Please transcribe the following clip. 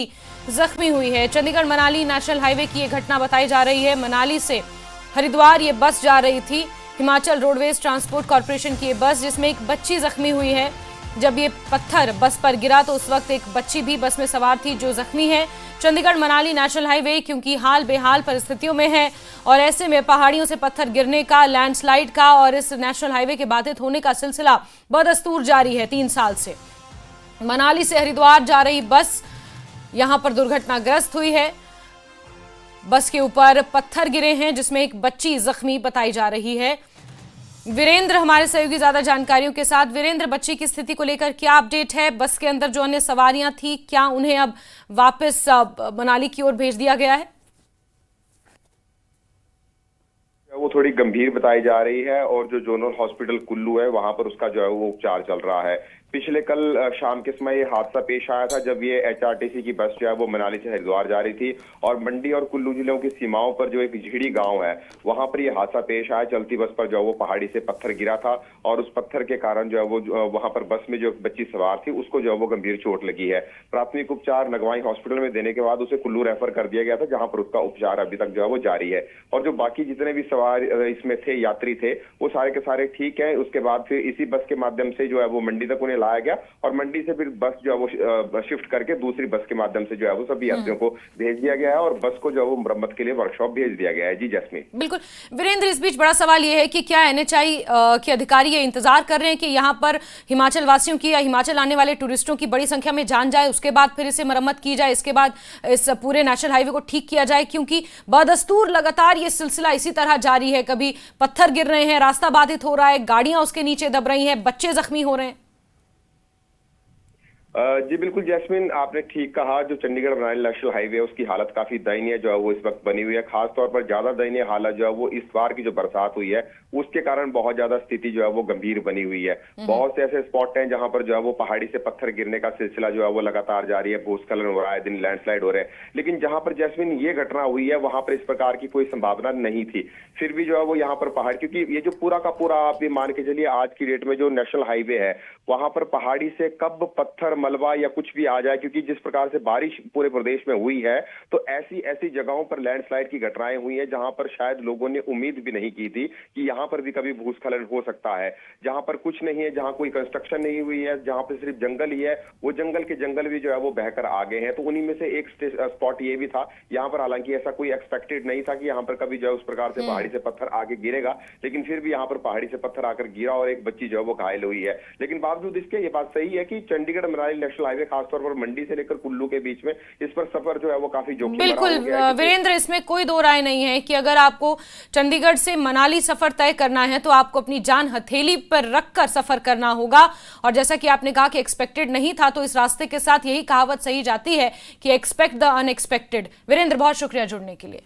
जख्मी हुई है। चंडीगढ़ मनाली नेशनल हाईवे की ये घटना बताई जा रही है। मनाली से हरिद्वार ये बस जा रही थी। हिमाचल रोडवेज ट्रांसपोर्ट कॉर्पोरेशन की ये बस, जिसमें एक बच्ची जख्मी हुई है। जब ये पत्थर बस पर गिरा तो उस वक्त एक बच्ची भी बस में सवार थी जो जख्मी है। चंडीगढ़ मनाली नेशनल हाईवे क्योंकि हाल बेहाल परिस्थितियों में है और ऐसे में पहाड़ियों से पत्थर गिरने का, लैंडस्लाइड का और इस नेशनल हाईवे के बाधित होने का सिलसिला बदस्तूर जारी है 3 साल से। मनाली से हरिद्वार जा रही बस यहां पर दुर्घटनाग्रस्त हुई है। बस के ऊपर पत्थर गिरे हैं जिसमें एक बच्ची जख्मी बताई जा रही है। वीरेंद्र हमारे सहयोगी ज्यादा जानकारियों के साथ। वीरेंद्र, बच्ची की स्थिति को लेकर क्या अपडेट है? बस के अंदर जो अन्य सवारियां थी, क्या उन्हें अब वापस मनाली की ओर भेज दिया गया है? वो थोड़ी गंभीर बताई जा रही है और जो जोनल हॉस्पिटल कुल्लू है वहां पर उसका जो है वो उपचार चल रहा है। पिछले कल शाम के समय ये हादसा पेश आया था जब ये एचआरटीसी की बस जो है वो मनाली से हरिद्वार जा रही थी और मंडी और कुल्लू जिलों की सीमाओं पर जो एक झीड़ी गांव है वहां पर ये हादसा पेश आया। चलती बस पर जो है वो पहाड़ी से पत्थर गिरा था और उस पत्थर के कारण जो है वो वहां पर बस में जो बच्ची सवार थी उसको जो है वो गंभीर चोट लगी है। प्राथमिक उपचार नगवाई हॉस्पिटल में देने के बाद उसे कुल्लू रेफर कर दिया गया था, जहां पर उसका उपचार अभी तक जो है वो जारी है। और जो बाकी जितने भी सवार इसमें थे, यात्री थे, वो सारे के सारे ठीक है। उसके बाद फिर इसी बस के माध्यम से जो है वो मंडी तक उन्हें लाया गया और मंडी से फिर बस जो है वो शिफ्ट करके दूसरी बस के माध्यम से जो है वो सभी यात्रियों को भेज दिया गया है और बस को जो है वो मरम्मत के लिए वर्कशॉप भेज दिया गया है। जी जैस्मीन। बिल्कुल वीरेंद्र, इस बीच बड़ा सवाल यह है कि क्या एनएचआई के अधिकारी ये इंतजार कर रहे हैं कि यहाँ पर हिमाचल वासियों की या हिमाचल आने वाले टूरिस्टों की बड़ी संख्या में जान जाए, उसके बाद फिर इसे मरम्मत की जाए, इसके बाद इस पूरे नेशनल हाईवे को ठीक किया जाए? क्योंकि बदस्तूर लगातार ये सिलसिला इसी तरह जारी है। कभी पत्थर गिर रहे हैं, रास्ता बाधित हो रहा है, गाड़ियां उसके नीचे दब रही हैं, बच्चे जख्मी हो रहे हैं। जी बिल्कुल जैस्मिन, आपने ठीक कहा। जो चंडीगढ़ मनाली नेशनल हाईवे है उसकी हालत काफी दयनीय जो है वो इस वक्त बनी हुई है। खासतौर पर ज्यादा दयनीय हालत जो है वो इस बार की जो बरसात हुई है उसके कारण बहुत ज्यादा स्थिति जो है वो गंभीर बनी हुई है। बहुत से ऐसे स्पॉट हैं जहां पर जो है वो पहाड़ी से पत्थर गिरने का सिलसिला जो है वो लगातार जारी है, भूस्खलन हो रहा है, दिन लैंडस्लाइड हो रहे हैं। लेकिन जहां पर जैस्मिन ये घटना हुई है वहां पर इस प्रकार की कोई संभावना नहीं थी। फिर भी जो है वो यहाँ पर पहाड़, क्योंकि ये जो पूरा का पूरा आप ये मान के चलिए आज की डेट में जो नेशनल हाईवे है वहां पर पहाड़ी से कब पत्थर, मलबा या कुछ भी आ जाए, क्योंकि जिस प्रकार से बारिश पूरे प्रदेश में हुई है तो ऐसी ऐसी जगहों पर लैंडस्लाइड की घटनाएं हुई हैं जहां पर शायद लोगों ने उम्मीद भी नहीं की थी कि यहां पर भी कभी भूस्खलन हो सकता है। जहां पर कुछ नहीं है, जहां कोई कंस्ट्रक्शन नहीं हुई है, जहां पर सिर्फ जंगल ही है, वो जंगल के जंगल भी जो है वो बहकर आ गए हैं। तो उन्हीं में से एक स्पॉट ये भी था। यहाँ पर हालांकि ऐसा कोई एक्सपेक्टेड नहीं था कि यहाँ पर कभी जो है उस प्रकार से पहाड़ी से पत्थर आके गिरेगा, लेकिन फिर भी यहाँ पर पहाड़ी से पत्थर आकर गिरा और एक बच्ची जो है वो घायल हुई है। लेकिन बावजूद इसके ये बात सही है कि चंडीगढ़ मनाली नेशनल हाईवे खासतौर पर मंडी से लेकर कुल्लू के बीच में इस पर सफर जो है वो काफी जोखिम भरा हो गया है। वीरेंद्र, इसमें कोई दो राय नहीं है कि अगर आपको चंडीगढ़ से मनाली सफर तय करना है तो आपको अपनी जान हथेली पर रखकर सफर करना होगा। और जैसा कि आपने कहा कि एक्सपेक्टेड नहीं था, तो इस रास्ते के साथ यही कहावत सही जाती है कि एक्सपेक्ट द अनएक्सपेक्टेड। वीरेंद्र, बहुत शुक्रिया जुड़ने के लिए।